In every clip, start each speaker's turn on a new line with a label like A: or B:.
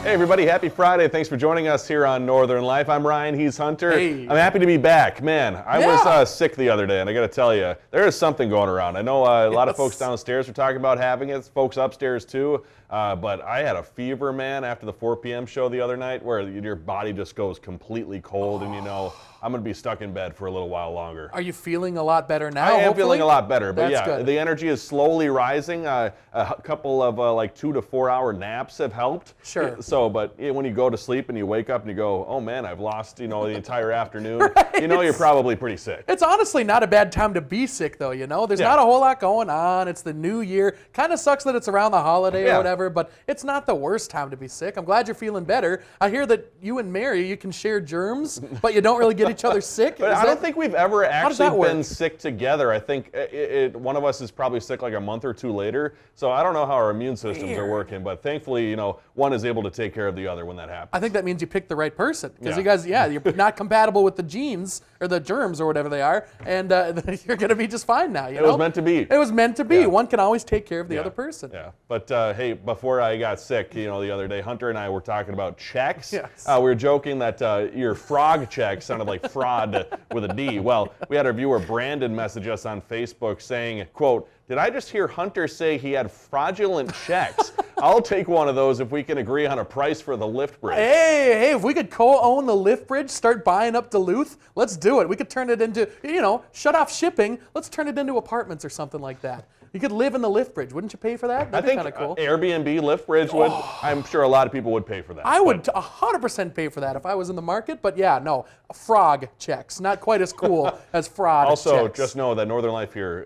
A: Hey everybody, happy Friday. Thanks for joining us here on Northern Life. I'm Ryan, he's Hunter.
B: Hey.
A: I'm happy to be back. Man, I was sick the other day, and I got to tell you, there is something going around. I know a lot of folks downstairs are talking about having it, folks upstairs too, but I had a fever, man, after the 4 p.m. show the other night where your body just goes completely cold, and you know, I'm going to be stuck in bed for a little while longer.
B: Are you feeling a lot better now?
A: I am feeling a lot better, but
B: That's
A: yeah,
B: good.
A: the energy is slowly rising. A couple of like 2 to 4 hour naps have helped.
B: Sure.
A: So, but when you go to sleep and you wake up and you go, oh man, I've lost, the entire afternoon, you're probably pretty sick.
B: It's honestly not a bad time to be sick, though, There's not a whole lot going on. It's the new year. Kind of sucks that it's around the holiday or whatever, but it's not the worst time to be sick. I'm glad you're feeling better. I hear that you and Mary, you can share germs, but you don't really get each other sick.
A: But I don't think we've ever actually been
B: work?
A: sick together. I think one of us is probably sick like a month or two later. So I don't know how our immune systems are working, but thankfully, one is able to take care of the other when that happens.
B: I think that means you picked the right person because you guys, you're not compatible with the genes or the germs or whatever they are, and you're going to be just fine now.
A: It was meant to be.
B: It was meant to be.
A: Yeah.
B: One can always take care of the other person.
A: Yeah, but hey, before I got sick, the other day, Hunter and I were talking about checks.
B: Yes.
A: We were joking that your frog check sounded like fraud with a D. Well, we had our viewer Brandon message us on Facebook saying, quote, "Did I just hear Hunter say he had fraudulent checks? I'll take one of those if we can agree on a price for the lift bridge."
B: Hey, if we could co-own the lift bridge, start buying up Duluth, let's do it. We could turn it into, shut off shipping. Let's turn it into apartments or something like that. You could live in the lift bridge. Wouldn't you pay for that? That'd be kind of cool.
A: Airbnb lift bridge would. I'm sure a lot of people would pay for that.
B: I would 100% pay for that if I was in the market, but yeah, no, frog checks, not quite as cool as fraud
A: Also,
B: checks.
A: just know that Northern Life here,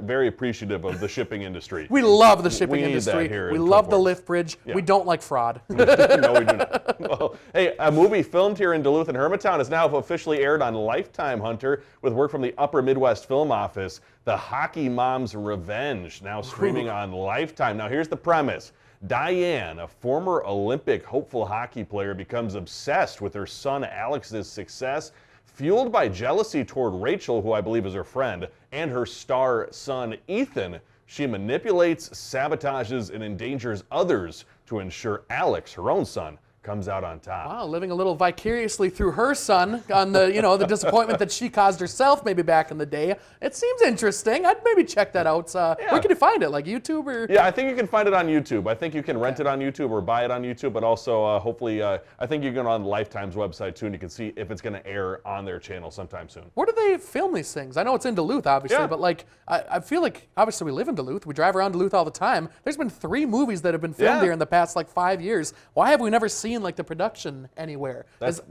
A: very appreciative of the shipping industry.
B: We love the shipping
A: need
B: industry.
A: that here
B: We
A: in
B: love the
A: Twin Forks.
B: lift bridge. We don't like fraud.
A: No, we do not. Well, hey, a movie filmed here in Duluth and Hermantown is now officially aired on Lifetime, Hunter, with work from the Upper Midwest Film Office. The Hockey Mom's Revenge, now streaming on Lifetime. Now, here's the premise. Diane, a former Olympic hopeful hockey player, becomes obsessed with her son Alex's success, fueled by jealousy toward Rachel, who I believe is her friend, and her star son Ethan. She manipulates, sabotages, and endangers others to ensure Alex, her own son, comes out on top.
B: Wow, living a little vicariously through her son on the, the disappointment that she caused herself maybe back in the day. It seems interesting. I'd maybe check that out. Where can you find it? Like YouTube or?
A: Yeah, I think you can find it on YouTube. I think you can rent it on YouTube or buy it on YouTube, but also hopefully, I think you can on Lifetime's website too, and you can see if it's going to air on their channel sometime soon.
B: Where do they film these things? I know it's in Duluth, obviously, but like, I feel like, obviously we live in Duluth. We drive around Duluth all the time. There's been 3 movies that have been filmed here in the past like 5 years. Why have we never seen like the production anywhere?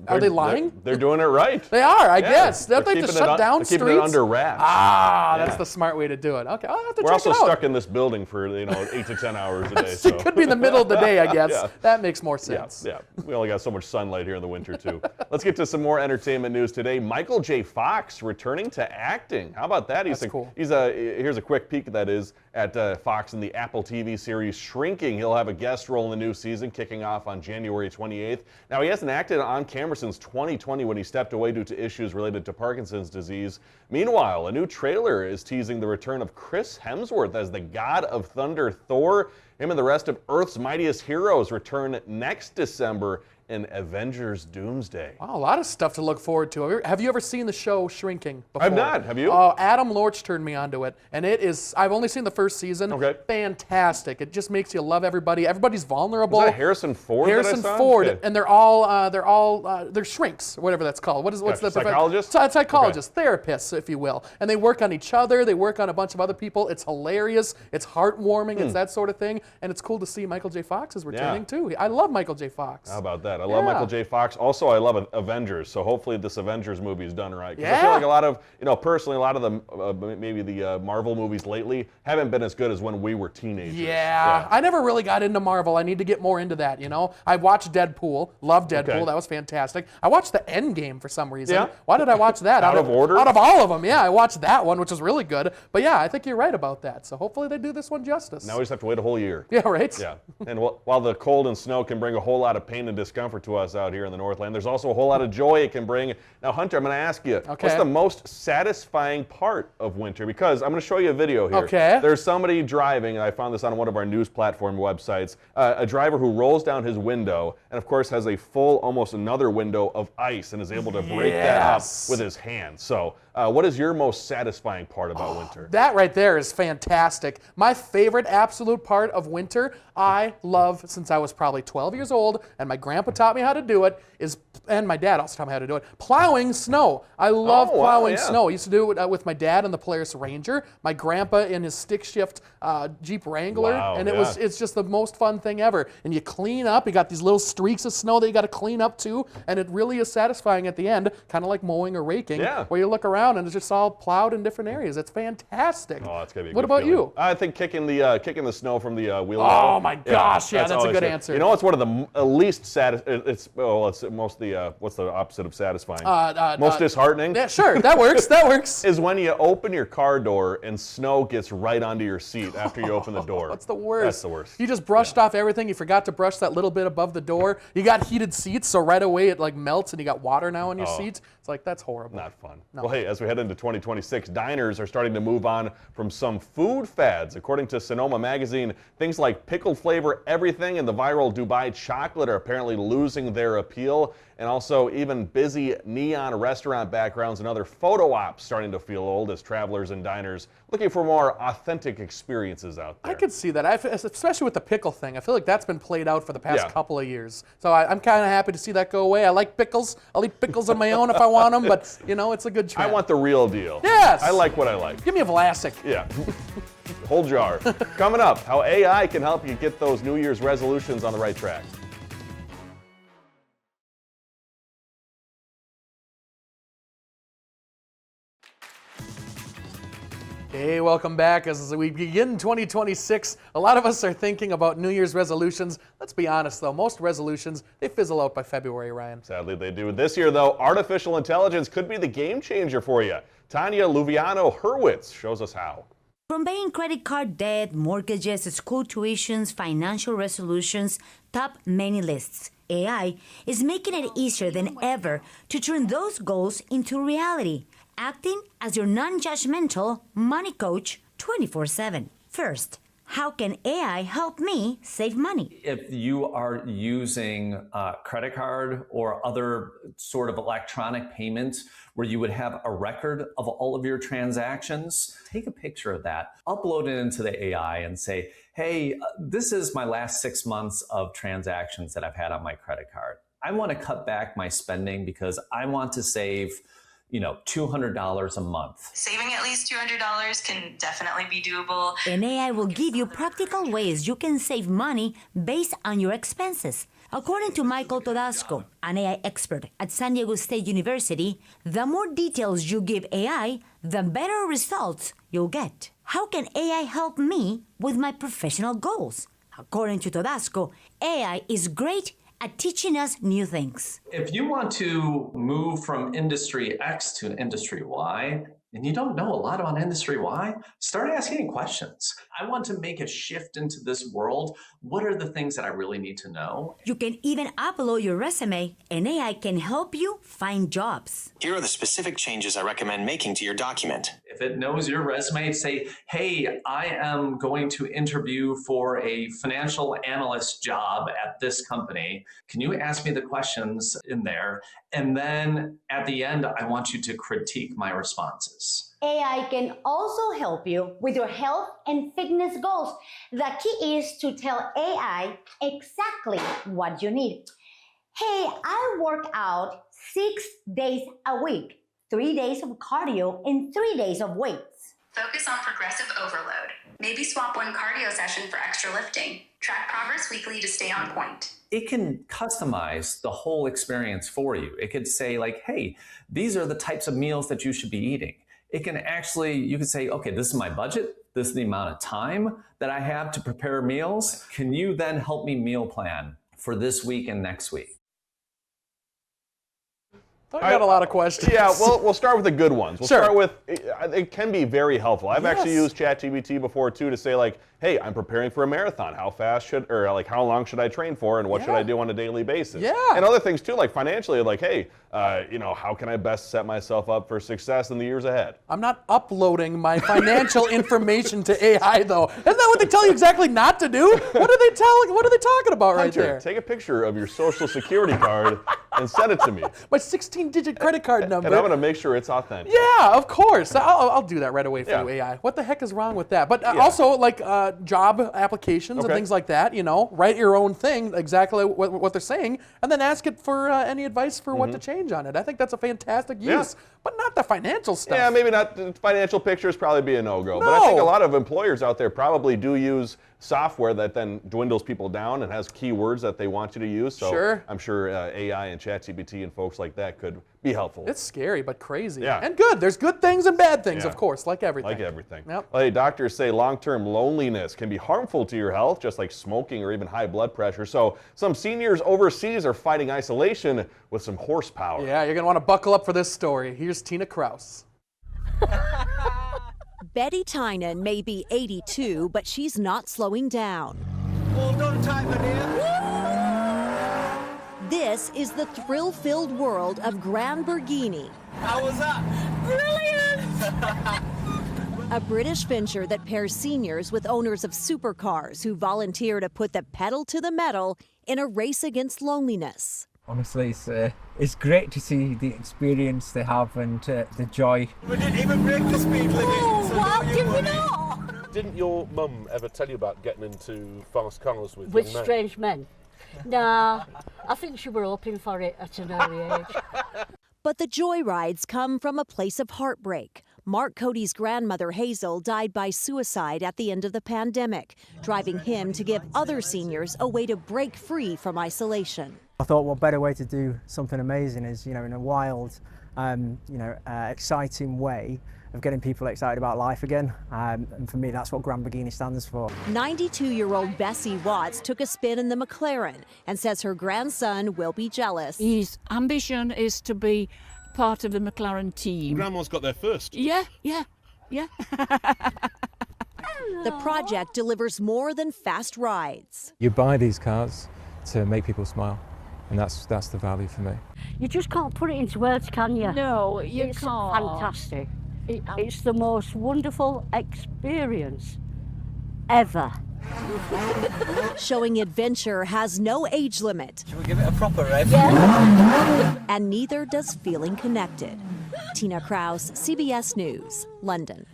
B: Are they lying?
A: They're doing it right.
B: They are, I guess. Don't they
A: keeping
B: just shut down
A: keeping
B: streets?
A: it under wraps.
B: That's the smart way to do it. Okay, I'll have to
A: We're
B: check
A: also
B: it out.
A: stuck in this building for 8 to 10 hours a day. So.
B: It could be in the middle of the day, I guess. That makes more sense.
A: Yeah, we only got so much sunlight here in the winter too. Let's get to some more entertainment news today. Michael J. Fox returning to acting. How about that?
B: That's cool.
A: Here's a quick peek that is at Fox in the Apple TV series Shrinking. He'll have a guest role in the new season kicking off on January 28th. Now, he hasn't acted on camera since 2020 when he stepped away due to issues related to Parkinson's disease. Meanwhile, a new trailer is teasing the return of Chris Hemsworth as the God of Thunder Thor. Him and the rest of Earth's mightiest heroes return next December in Avengers Doomsday.
B: Wow, a lot of stuff to look forward to. Have you ever seen the show Shrinking before?
A: I've not. Have you?
B: Adam Lorch turned me onto it, and it is, I've only seen the first season.
A: Okay.
B: Fantastic. It just makes you love everybody. Everybody's vulnerable.
A: Is that Harrison Ford?
B: Harrison
A: that I saw?
B: Ford,
A: Okay.
B: and they're shrinks, or whatever that's called. What's
A: Gotcha.
B: the
A: Psychologists?
B: Psychologists, therapists, if you will. And they work on each other. They work on a bunch of other people. It's hilarious. It's heartwarming. It's that sort of thing. And it's cool to see Michael J. Fox is returning too. I love Michael J. Fox.
A: How about that? I love Michael J. Fox. Also, I love Avengers. So hopefully this Avengers movie is done right. 'Cause I feel like a lot of, personally, a lot of the maybe the Marvel movies lately haven't been as good as when we were teenagers.
B: Yeah, I never really got into Marvel. I need to get more into that, I watched Deadpool. Loved Deadpool.
A: Okay.
B: That was fantastic. I watched the Endgame for some reason.
A: Yeah?
B: Why did I watch that?
A: Out of order?
B: Out of all of them, yeah. I watched that one, which was really good. But yeah, I think you're right about that. So hopefully they do this one justice.
A: Now we just have to wait a whole year.
B: Yeah, right?
A: Yeah. And while the cold and snow can bring a whole lot of pain and discomfort, discomfort to us out here in the Northland. There's also a whole lot of joy it can bring. Now, Hunter, I'm going to ask you, what's the most satisfying part of winter? Because I'm going to show you a video here.
B: Okay.
A: There's somebody driving, and I found this on one of our news platform websites, a driver who rolls down his window and, of course, has a full, almost another window of ice and is able to break that up with his hands. So what is your most satisfying part about winter?
B: That right there is fantastic. My favorite absolute part of winter, I love since I was probably 12 years old, and my grandpa taught me how to do it, and my dad also taught me how to do it, plowing snow. I love plowing snow. I used to do it with my dad in the Polaris Ranger, my grandpa in his stick shift Jeep Wrangler, and it's just the most fun thing ever. And you clean up, you got these little streaks of snow that you got to clean up too, and it really is satisfying at the end, kind of like mowing or raking, where you look around and it's just all plowed in different areas. It's fantastic.
A: Oh, that's gonna be a
B: What
A: good
B: about
A: feeling.
B: you?
A: I think kicking the snow from the wheel.
B: Oh my gosh, that's a good answer.
A: You know, it's one of the least satisfying. It's most the what's the opposite of satisfying? Most disheartening.
B: Yeah, sure, that works. That works.
A: Is when you open your car door and snow gets right onto your seat after you open the door.
B: That's the worst.
A: That's the worst.
B: You just brushed off everything. You forgot to brush that little bit above the door. You got heated seats, so right away it like melts and you got water now on your seats. It's like, that's horrible.
A: Not fun.
B: No.
A: Well, hey, as we head into 2026, diners are starting to move on from some food fads. According to Sonoma Magazine, things like pickled flavor everything and the viral Dubai chocolate are apparently losing their appeal. And also even busy neon restaurant backgrounds and other photo ops starting to feel old as travelers and diners looking for more authentic experiences out there.
B: I could see that, especially with the pickle thing. I feel like that's been played out for the past couple of years. So I'm kind of happy to see that go away. I like pickles. I'll eat pickles on my own if I want them, but you know, it's a good trend.
A: I want the real deal.
B: Yes.
A: I like what I like.
B: Give me a Vlasic.
A: Yeah. Whole jar. Coming up, how AI can help you get those New Year's resolutions on the right track.
B: Hey, welcome back. As we begin 2026, a lot of us are thinking about New Year's resolutions. Let's be honest, though. Most resolutions, they fizzle out by February, Ryan.
A: Sadly, they do. This year, though, artificial intelligence could be the game changer for you. Tanya Luviano-Hurwitz shows us how.
C: From paying credit card debt, mortgages, school tuitions, financial resolutions, top many lists. AI is making it easier than ever to turn those goals into reality, acting as your non-judgmental money coach 24/7. First, how can AI help me save money?
D: If you are using a credit card or other sort of electronic payments where you would have a record of all of your transactions, take a picture of that, upload it into the AI and say, hey, this is my last 6 months of transactions that I've had on my credit card. I want to cut back my spending because I want to save $200 a month.
E: Saving at least $200 can definitely be doable.
C: And AI will give you practical ways you can save money based on your expenses. According to Michael Todasco, an AI expert at San Diego State University, the more details you give AI, the better results you'll get. How can AI help me with my professional goals? According to Todasco, AI is great at teaching us new things.
D: If you want to move from industry X to industry Y, and you don't know a lot about industry Y, start asking questions. I want to make a shift into this world. What are the things that I really need to know?
C: You can even upload your resume, and AI can help you find jobs.
F: Here are the specific changes I recommend making to your document.
D: If it knows your resume, say, hey, I am going to interview for a financial analyst job at this company. Can you ask me the questions in there? And then at the end, I want you to critique my responses.
G: AI can also help you with your health and fitness goals. The key is to tell AI exactly what you need. Hey, I work out 6 days a week, 3 days of cardio and 3 days of weights.
E: Focus on progressive overload. Maybe swap one cardio session for extra lifting. Track progress weekly to stay on point.
D: It can customize the whole experience for you. It could say like, hey, these are the types of meals that you should be eating. It can actually, you can say, okay, this is my budget. This is the amount of time that I have to prepare meals. Can you then help me meal plan for this week and next week?
B: I got a lot of questions.
A: Yeah, well, we'll start with the good ones. We'll
B: Sure.
A: start with, it can be very helpful. I've actually used ChatGPT before too to say like, hey, I'm preparing for a marathon. How long should I train for, and what should I do on a daily basis?
B: Yeah.
A: And other things too, like financially, like, hey, how can I best set myself up for success in the years ahead?
B: I'm not uploading my financial information to AI though. Isn't that what they tell you exactly not to do? What are they talking about right
A: Hunter,
B: there?
A: take a picture of your social security card and send it to me.
B: My 16-digit credit card number.
A: And I'm going to make sure it's authentic.
B: Yeah, of course. I'll do that right away for you, AI. What the heck is wrong with that? But also, like job applications and things like that, write your own thing, exactly what they're saying, and then ask it for any advice for what to change on it. I think that's a fantastic use, but not the financial stuff.
A: Yeah, maybe not. Financial pictures probably be a no-go. But I think a lot of employers out there probably do use software that then dwindles people down and has keywords that they want you to use. So I'm sure AI and ChatGPT and folks like that could be helpful.
B: It's scary, but crazy.
A: Yeah.
B: And good. There's good things and bad things, of course, like everything.
A: Like everything.
B: Yep.
A: Well, hey, doctors say long-term loneliness can be harmful to your health, just like smoking or even high blood pressure. So some seniors overseas are fighting isolation with some horsepower.
B: Yeah, you're going to want to buckle up for this story. Here's Tina Kraus.
H: Betty Tynan may be 82, but she's not slowing down.
I: Hold on tight, my dear.
H: This is the thrill-filled world of Gran Borghini.
I: How was that?
H: Brilliant! A British venture that pairs seniors with owners of supercars who volunteer to put the pedal to the metal in a race against loneliness.
J: Honestly, it's great to see the experience they have and the joy.
I: We didn't even break the speed limit.
H: Oh, wow, did we not?
K: Didn't your mum ever tell you about getting into fast cars with
L: With
K: young men?
L: strange men? Nah, I think she were hoping for it at an early age.
H: But the joyrides come from a place of heartbreak. Mark Cody's grandmother, Hazel, died by suicide at the end of the pandemic, driving him to give other seniors a way to break free from isolation.
M: I thought what better way to do something amazing is, in a wild, exciting way of getting people excited about life again. And for me, that's what Gran Borghini stands for.
H: 92-year-old Bessie Watts took a spin in the McLaren and says her grandson will be jealous.
N: His ambition is to be part of the McLaren team.
K: Grandma's got there first.
N: Yeah.
H: The project delivers more than fast rides.
O: You buy these cars to make people smile, and that's the value for me.
L: You just can't put it into words, can you?
N: No, you
L: it's
N: can't.
L: Fantastic. It's the most wonderful experience ever.
H: Showing adventure has no age limit.
I: Should we give it a proper rev?
H: And neither does feeling connected. Tina Kraus, CBS News, London.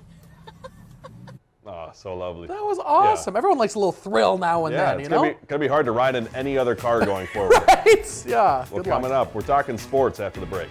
A: Oh, so lovely.
B: That was awesome. Everyone likes a little thrill now and then,
A: it's going to be hard to ride in any other car going forward.
B: Right? Yeah.
A: Well, coming up, we're talking sports after the break.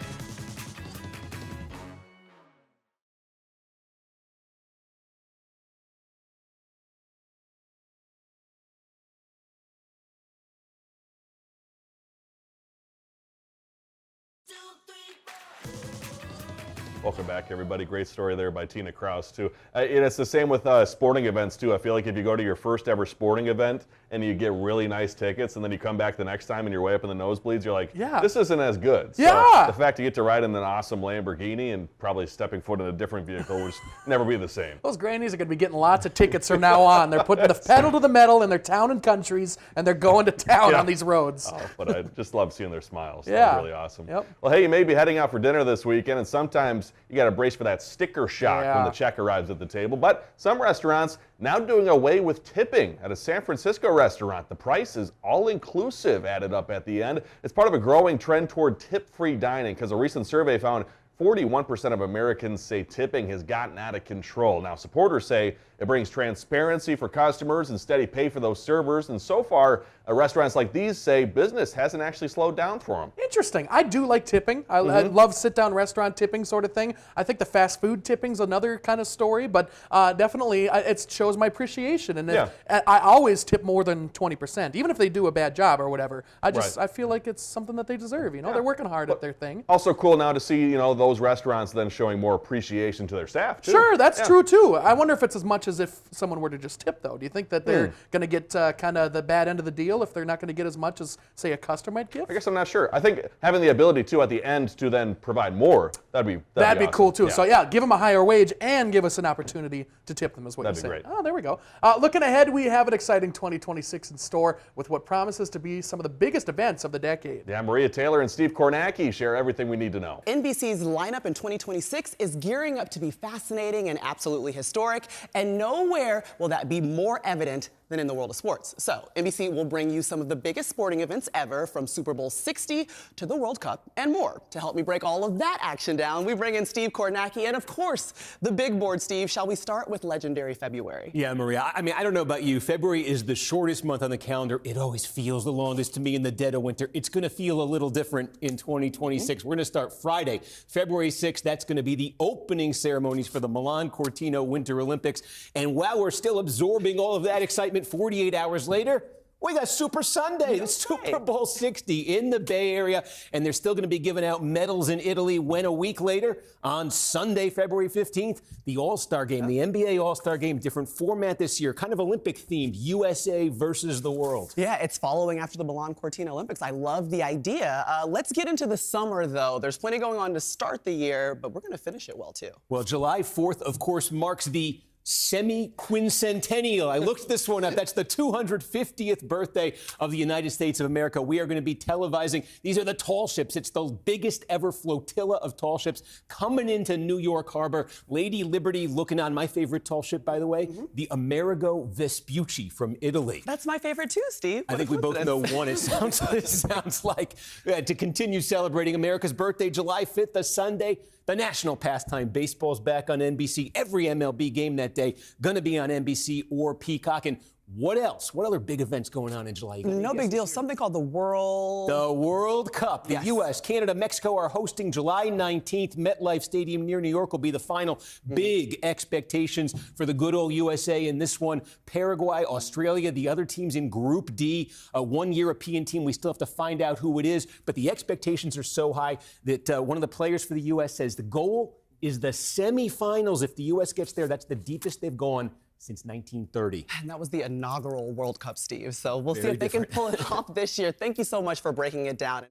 A: Welcome back, everybody. Great story there by Tina Kraus, too. And it's the same with sporting events, too. I feel like if you go to your first ever sporting event and you get really nice tickets and then you come back the next time and you're way up in the nosebleeds, you're like, this isn't as good. So the fact you get to ride in an awesome Lamborghini and probably stepping foot in a different vehicle will just never be the same.
B: Those grannies are going to be getting lots of tickets from now on. They're putting the pedal to the metal in their town and countries, and they're going to town on these roads.
A: Oh, but I just love seeing their smiles. That was really awesome. Well, hey, you may be heading out for dinner this weekend, and sometimes you got to brace for that sticker shock when the check arrives at the table. But some restaurants now doing away with tipping. At a San Francisco restaurant, the price is all-inclusive added up at the end. It's part of a growing trend toward tip-free dining because a recent survey found 41% of Americans say tipping has gotten out of control. Now, supporters say it brings transparency for customers and steady pay for those servers. And so far, restaurants like these say business hasn't actually slowed down for them.
B: Interesting. I do like tipping. I love sit-down restaurant tipping sort of thing. I think the fast food tipping's another kind of story, but definitely it shows my appreciation. And I always tip more than 20%, even if they do a bad job or whatever. I feel like it's something that they deserve. They're working hard at their thing.
A: Also cool now to see those restaurants then showing more appreciation to their staff too.
B: Sure, that's true too. I wonder if it's as much much as if someone were to just tip, though? Do you think that they're going to get kind of the bad end of the deal if they're not going to get as much as, say, a customer might give?
A: I guess I'm not sure. I think having the ability to at the end to then provide more, that'd be
B: awesome. Cool too.
A: Yeah.
B: So yeah, give them a higher wage and give us an opportunity to tip them, is what
A: That'd
B: you're
A: be
B: saying.
A: great.
B: Oh, there we go. Looking ahead, we have an exciting 2026 in store with what promises to be some of the biggest events of the decade.
A: Yeah, Maria Taylor and Steve Kornacki share everything we need to know.
P: NBC's lineup in 2026 is gearing up to be fascinating and absolutely historic, and nowhere will that be more evident than in the world of sports. So, NBC will bring you some of the biggest sporting events ever, from Super Bowl 60 to the World Cup and more. To help me break all of that action down, we bring in Steve Kornacki and, of course, the big board. Steve, shall we start with legendary February?
Q: Yeah, Maria. I mean, I don't know about you. February is the shortest month on the calendar. It always feels the longest to me in the dead of winter. It's going to feel a little different in 2026. We're going to start Friday, February 6th. That's going to be the opening ceremonies for the Milan Cortina Winter Olympics. And while we're still absorbing all of that excitement, 48 hours later, we got Super Sunday, the Super Bowl 60 in the Bay Area, and they're still going to be giving out medals in Italy when a week later, on Sunday, February 15th, the All-Star Game, the NBA All-Star Game, different format this year, kind of Olympic-themed, USA versus the world.
P: Yeah, it's following after the Milan Cortina Olympics. I love the idea. Let's get into the summer, though. There's plenty going on to start the year, but we're going to finish it well, too.
Q: Well, July 4th, of course, marks the semi-quincentennial. I looked this one up. That's the 250th birthday of the United States of America. We are going to be televising. These are the tall ships. It's the biggest ever flotilla of tall ships coming into New York Harbor. Lady Liberty looking on my favorite tall ship, by the way, the Amerigo Vespucci from Italy.
P: That's my favorite too, Steve.
Q: I think we both know one. It sounds like to continue celebrating America's birthday, July 5th, a Sunday. The national pastime baseball's back on NBC. Every MLB game that day going to be on NBC or Peacock. And what else? What other big events going on in July?
P: No big deal. Something called the
Q: World Cup. The U.S., Canada, Mexico are hosting July 19th. MetLife Stadium near New York will be the final. Big expectations for the good old USA in this one. Paraguay, Australia, the other teams in Group D. One European team. We still have to find out who it is. But the expectations are so high that one of the players for the U.S. says the goal is the semifinals. If the U.S. gets there, that's the deepest they've gone since 1930.
P: And that was the inaugural World Cup, Steve. So we'll see if they can pull it off this year. Thank you so much for breaking it down.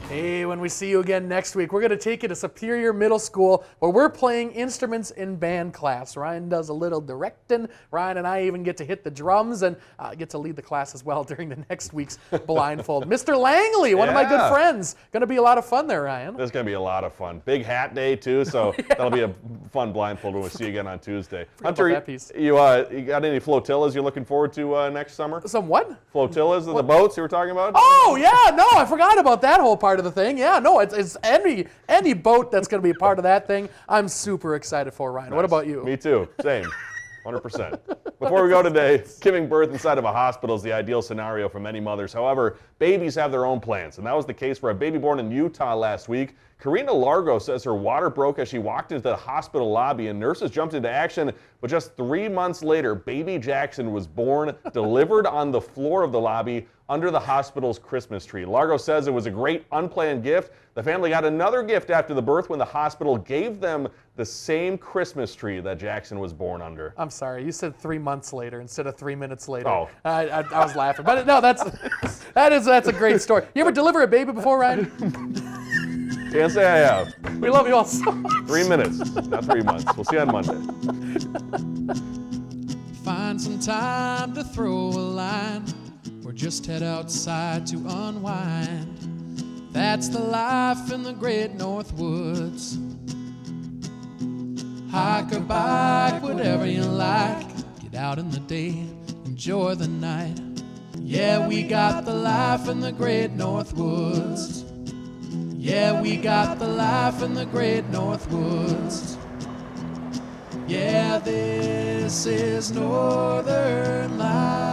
B: Hey, when we see you again next week, we're going to take you to Superior Middle School where we're playing instruments in band class. Ryan does a little directing. Ryan and I even get to hit the drums and get to lead the class as well during the next week's Blindfold. Mr. Langley, one of my good friends. Going to be a lot of fun there, Ryan.
A: This is going to be a lot of fun. Big hat day, too, so that'll be a fun blindfold when we see you again on Tuesday. Hunter, you got any flotillas you're looking forward to next summer?
B: Some what?
A: Flotillas, the boats you were talking about?
B: Oh, yeah, no, I forgot about that whole part of the thing. Yeah, no, it's any boat that's going to be a part of that thing. I'm super excited for, Ryan. Nice. What about you?
A: Me too. Same. 100%. Before we go today, giving birth inside of a hospital is the ideal scenario for many mothers. However, babies have their own plans, and that was the case for a baby born in Utah last week. Karina Largo says her water broke as she walked into the hospital lobby, and nurses jumped into action. But just 3 months later, baby Jackson was born, delivered on the floor of the lobby under the hospital's Christmas tree. Largo says it was a great unplanned gift. The family got another gift after the birth when the hospital gave them the same Christmas tree that Jackson was born under.
B: I'm sorry, you said 3 months later instead of 3 minutes later.
A: Oh.
B: I was laughing, but no, that's a great story. You ever deliver a baby before, Ryan?
A: Can't say I have.
B: We love you all so much.
A: 3 minutes, not 3 months. We'll see you on Monday.
R: Find some time to throw a line or just head outside to unwind. That's the life in the great North Woods. Hike or bike, whatever you like. Get out in the day, enjoy the night. Yeah, we got the life in the great North Woods. Yeah, we got the life in the great North Woods. Yeah, this is Northern Life.